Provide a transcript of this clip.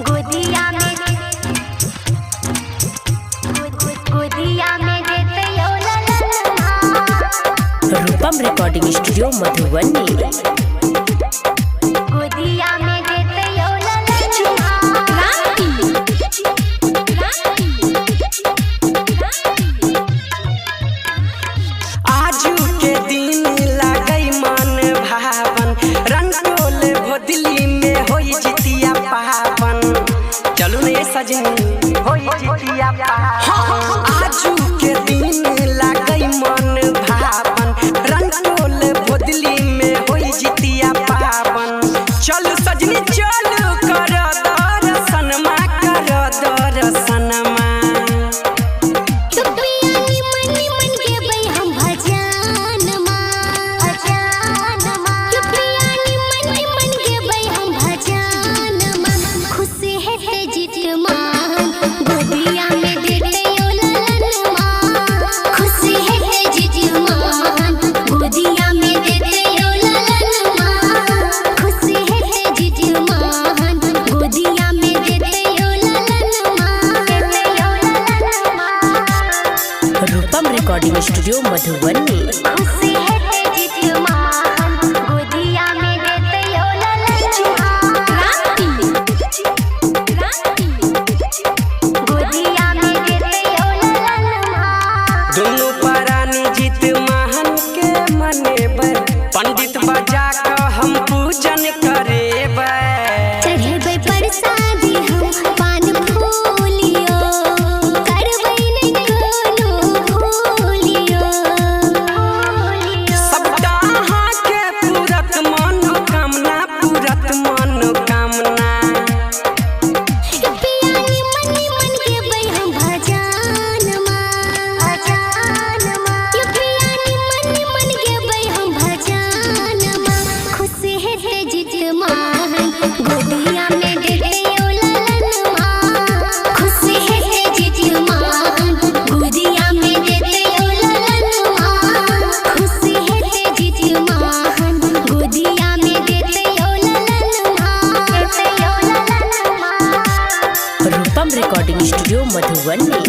गोदिया में देते यो ललनमा। रूपम रिकॉर्डिंग स्टूडियो मधुबनी। गोदिया में देते यो ललनमा। आजू के दिन लागई मन भावन, रंगोल भोदली में होई जितिया पावन। चलू रे सजनी होई जितिया पावन। आजू के दिन लागई मन भावन, रंगोल भोदली में होई जितिया पावन। चल सजनी चल कर दर्शनमा, कर दर्शनमा। रूपम रिकॉर्डिंग स्टूडियो मधुबनी। खुशी है जिजमान, गोदिया में देते यो ललनमा। गोदिया में देते यो ललनमा। दोनों प्राणी जीत महान के मनेबै, पंडित बजा के हम पूजन करेबै। चढ़ेबै प्रसादी हम पान फूलियो, करबै नहीं कोनो भूलियो। सबटा अहाँ के पूरत मनोकामना, पूरत मनोकामना। पियानी मनी मन गेबै हम भजनमा। पियानी मनी मन गेबै हम भजनमा। खुशी है जिजमान, गोदिया में देते यो ललनमा। खुशी है जिजमान, गोदिया में देते यो ललनमा। खुशी है जिजमान, गोदिया में देते यो ललनमा। रूपम रिकॉर्डिंग स्टूडियो मधुबनी।